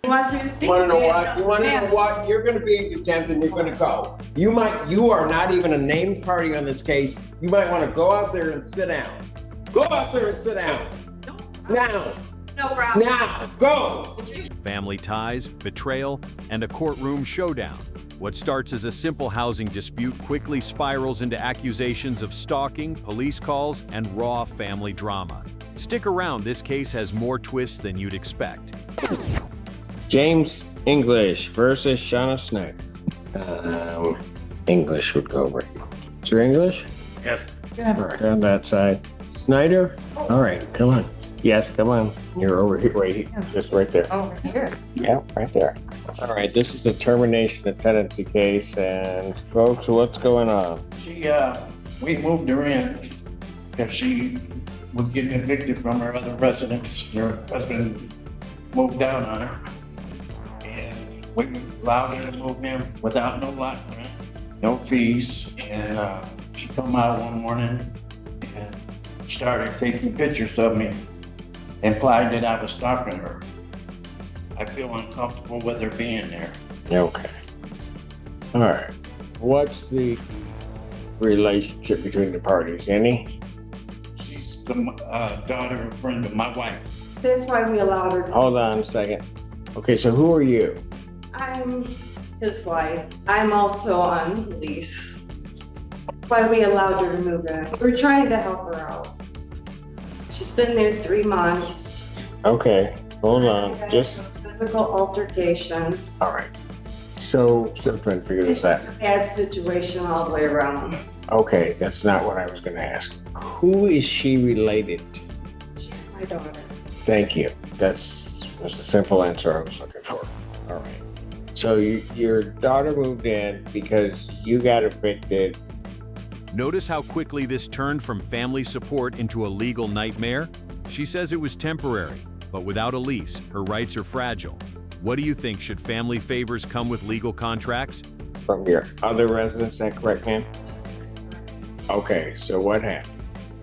wants me to speak. You wanna know what? You wanna know what? You're gonna be in contempt and you're gonna go. You are not even a named party on this case. You might wanna go out there and sit down. Go out there and sit down. Now. No problem. Now, go. Family ties, betrayal, and a courtroom showdown. What starts as a simple housing dispute quickly spirals into accusations of stalking, police calls, and raw family drama. Stick around, this case has more twists than you'd expect. James English versus Shauna Snyder. English would go right. Is there English? Yes. All right, on that side. Snyder? All right, come on. Yes, come on. You're over here, right here, just right there. Over here. Yeah, right there. All right, this is a termination of tenancy case, and folks, what's going on? We moved her in because she was getting evicted from her other residence. Her husband moved down on her. And we allowed her to move in without no lot rent, no fees. And she come out one morning and started taking pictures of me, implied that I was stalking her. I feel uncomfortable with her being there. Okay. All right. What's the relationship between the parties? Any? She's the daughter and friend of my wife. That's why we allowed her. Hold on a second. Okay, so who are you? I'm his wife. I'm also on lease. That's why we allowed her to move in. We're trying to help her out. She's been there 3 months. Okay, hold on. Just, Physical altercation. all right. So, still trying to figure It's this out. just a bad situation all the way around. Okay, that's not what I was gonna ask. Who is she related to? She's my daughter. Thank you. That's a simple answer I was looking for. All right. So your daughter moved in because you got evicted. Notice how quickly this turned from family support into a legal nightmare? She says it was temporary, but without a lease, her rights are fragile. What do you think? Should family favors come with legal contracts? From your other residence, is that correct, ma'am? Okay, so what happened?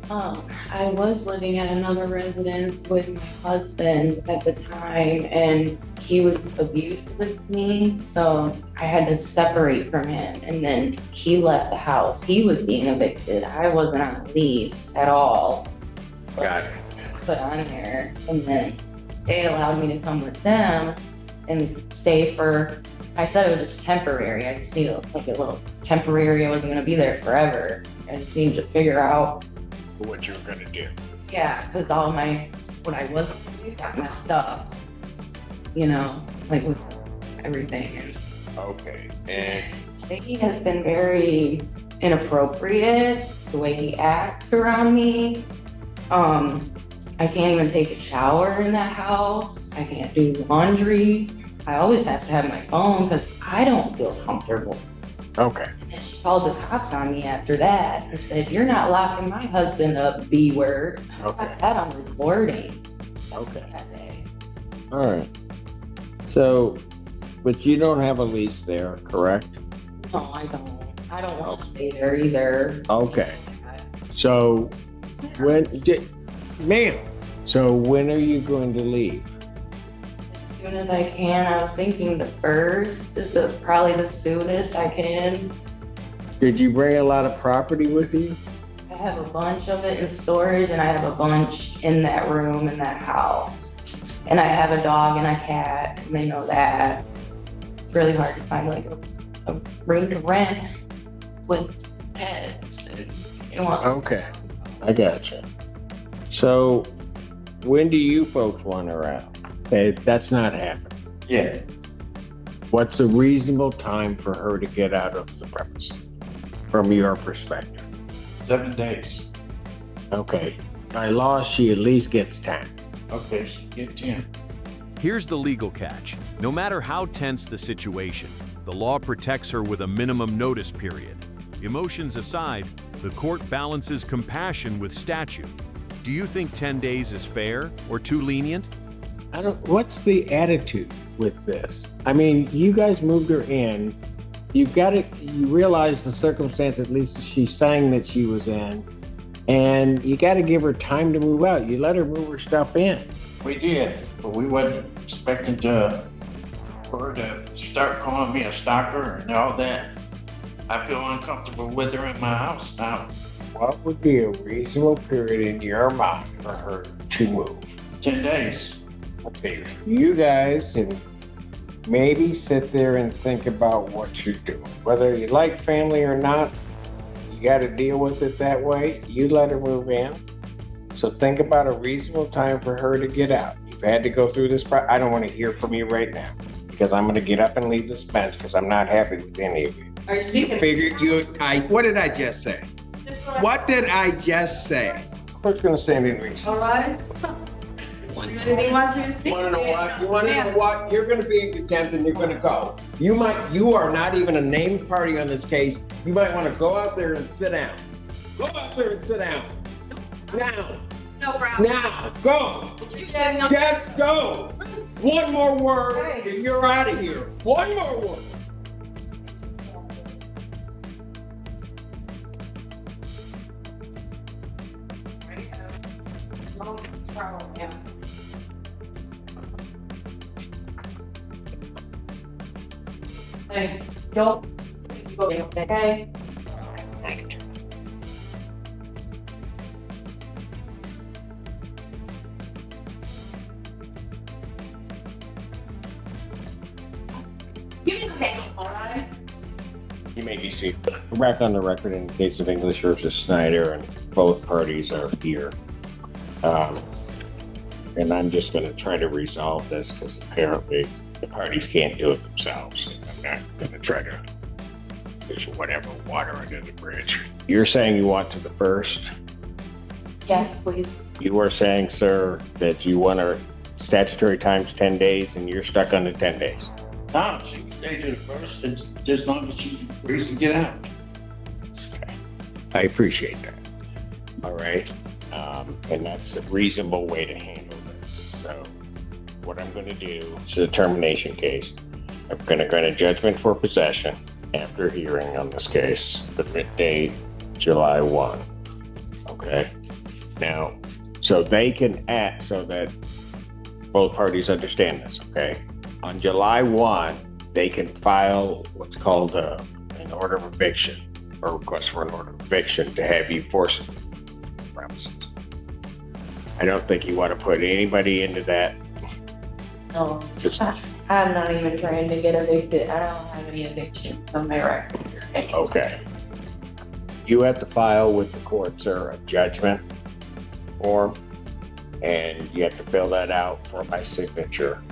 I was living at another residence with my husband at the time, and he was abusive with me, so I had to separate from him. And then he left the house. He was being evicted. I wasn't on a lease at all. Got it. Put on there, and then they allowed me to come with them and stay for. I said it was just temporary. I just needed like a little temporary. I wasn't gonna be there forever. I just needed to figure out What you were gonna do? yeah, because all what I was gonna do got messed up. You know, like with everything. Okay, and He has been very inappropriate, the way he acts around me. I can't even take a shower in that house. I can't do laundry. I always have to have my phone because I don't feel comfortable. okay, And she called the cops on me after that and said, "You're not locking my husband up, B word." I okay, got that on recording okay. that day. All right. So, but you don't have a lease there, correct? No, I don't. I don't want to stay there either. Okay. So, ma'am, so when are you going to leave? As soon as I can. I was thinking the first is probably the soonest I can. Did you bring a lot of property with you? I have a bunch of it in storage, and I have a bunch in that room in that house. And I have a dog and a cat, and they know that. It's really hard to find like a room to rent with pets. And, you know, Okay, I gotcha. So, when do you folks want her out? That's not happening. Yeah. What's a reasonable time for her to get out of the premise, from your perspective? 7 days. Okay, by law, she at least gets 10. Okay, she get 10. Here's the legal catch. No matter how tense the situation, the law protects her with a minimum notice period. Emotions aside, the court balances compassion with statute. Do you think 10 days is fair or too lenient? What's the attitude with this? I mean, you guys moved her in. You realize the circumstance, at least she's saying that she was in, and you got to give her time to move out. You let her move her stuff in. We did, but we wasn't expecting to for her to start calling me a stalker and all that. I feel uncomfortable with her in my house now. What would be a reasonable period in your mind for her to move? 10 days. Okay, you guys can maybe sit there and think about what you're doing. Whether you like family or not, you got to deal with it that way. You let her move in. So think about a reasonable time for her to get out. You've had to go through this. I don't want to hear from you right now because I'm going to get up and leave this bench because I'm not happy with any of you. Are you You speaking? figured What did I just say? What did I just say? Court's going to stand in recess. All right. He wants you to speak. You want to know what? You want to know what? You're going to be in contempt and you're going to go. You are not even a named party on this case. You might want to go out there and sit down. Go out there and sit down. Now. No problem. Now. Go. No. Just go. One more word and you're out of here. One more word. No problem, yeah. Hey, don't. Okay. You can make all right. You may be seated. Back on the record in the case of English versus Snyder, and both parties are here. And I'm just going to try to resolve this because apparently the parties can't do it themselves. I'm not going to try to push whatever water under the bridge. You're saying you want to the first. Yes, please. You are saying, sir, that you want a statutory times 10 days and you're stuck on the 10 days. No, she can stay to the first, as long as she agrees to get out. Okay. I appreciate that. All right. And that's a reasonable way to handle this. So what I'm going to do is a termination case. I'm going to grant a judgment for possession after hearing on this case, the date, July 1. Okay. Now, so they can act so that both parties understand this. Okay. On July 1, they can file what's called an order of eviction or request for an order of eviction to have you force premises. I don't think you want to put anybody into that. No, Just I'm not even trying to get evicted. I don't have any evictions on my record. okay. You have to file with the court, sir, a judgment form, and you have to fill that out for my signature.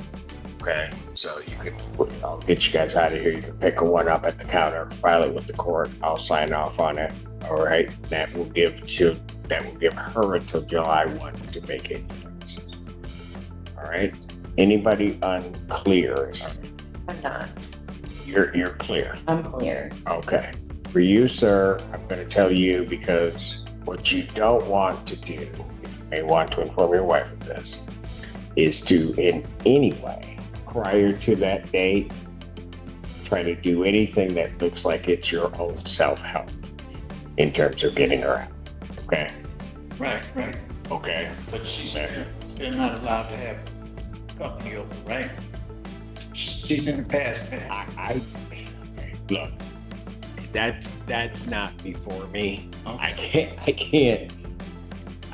Okay, so you can, I'll get you guys out of here. You can pick one up at the counter, file it with the court. I'll sign off on it. All right, that will give her until July 1 to vacate the premises. All right. Anybody unclear? I'm not. You're clear. I'm clear. Okay. For you, sir, I'm going to tell you because what you don't want to do, you may want to inform your wife of this, is to in any way prior to that date try to do anything that looks like it's your own self-help in terms of getting her out. Okay? Right. Okay. But they're not allowed to have company over, right? She's in the past. Okay, look, that's not before me. I can't.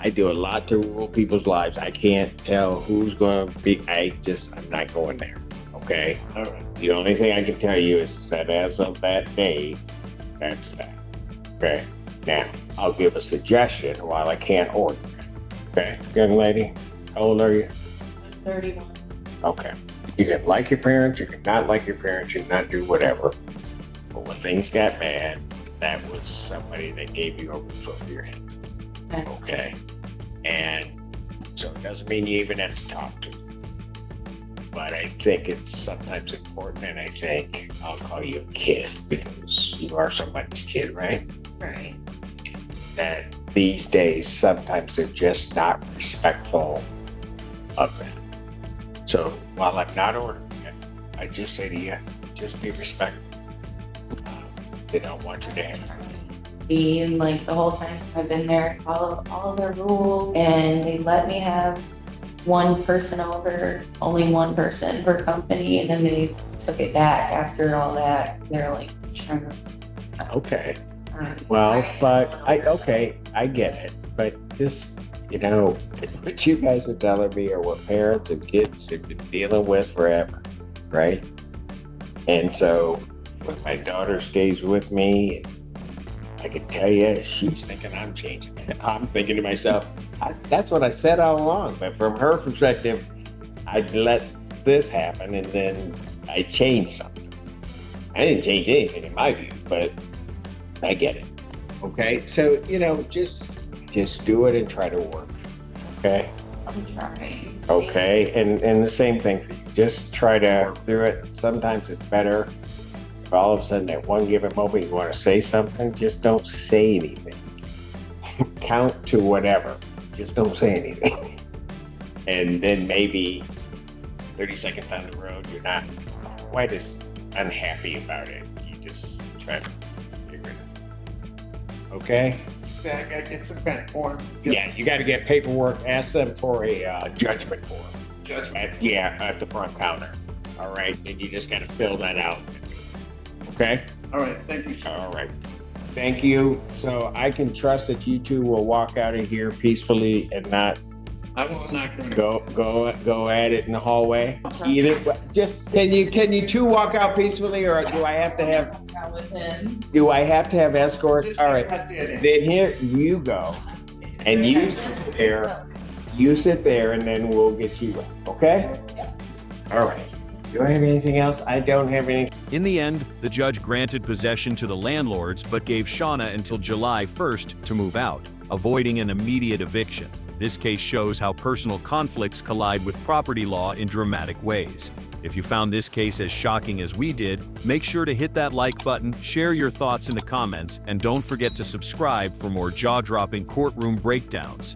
I do a lot to rule people's lives. I can't tell who's going to be. I'm not going there. Okay. All right. The only thing I can tell you is that as of that day, that's that. Okay. Now, I'll give a suggestion while I can't order it. Okay, young lady, how old are you? I'm 31. Okay. You can like your parents, you can not like your parents, you can not do whatever. But when things got bad, that was somebody that gave you a roof over your head. Okay. And so it doesn't mean you even have to talk to them. But I think it's sometimes important, and I think I'll call you a kid because you are somebody's kid, right? Right. That these days, sometimes they're just not respectful of that. So while I'm not ordering it, I just say to you, just be respectful. They don't want you to have Being like the whole time I've been there, follow all their rules, and they let me have one person over, only one person per company, and then they took it back after all that. They're like trying to. Okay. Well, but I get it. But this, what you guys are telling me are what parents and kids have been dealing with forever, right? And so when my daughter stays with me, I can tell you, she's thinking I'm changing. I'm thinking to myself, that's what I said all along. But from her perspective, I'd let this happen and then I changed something. I didn't change anything in my view, but I get it. Okay, so just do it and try to work. Okay. I'm trying. Okay, and the same thing for you. Just try to work through it. Sometimes it's better if all of a sudden at one given moment you want to say something, just don't say anything. Count to whatever. Just don't say anything. And then maybe 30 seconds down the road, you're not quite as unhappy about it. You just try to figure it out. Okay? I gotta get some kind of form. Yeah, you got to get paperwork. Ask them for a judgment form. Judgment. At the front counter. All right, and you just got to fill that out. Okay? All right, thank you, sir. All right. Thank you. So I can trust that you two will walk out of here peacefully and not I will not go. go at it in the hallway. Either just can you two walk out peacefully, or do I have to have With him. escorts? Just All right. get there. Then here you go, and you sit there. You sit there, and then we'll get you out. Okay? All right. Do I have anything else? I don't have anything. In the end, the judge granted possession to the landlords but gave Shauna until July 1st to move out, avoiding an immediate eviction. This case shows how personal conflicts collide with property law in dramatic ways. If you found this case as shocking as we did, make sure to hit that like button, share your thoughts in the comments, and don't forget to subscribe for more jaw-dropping courtroom breakdowns.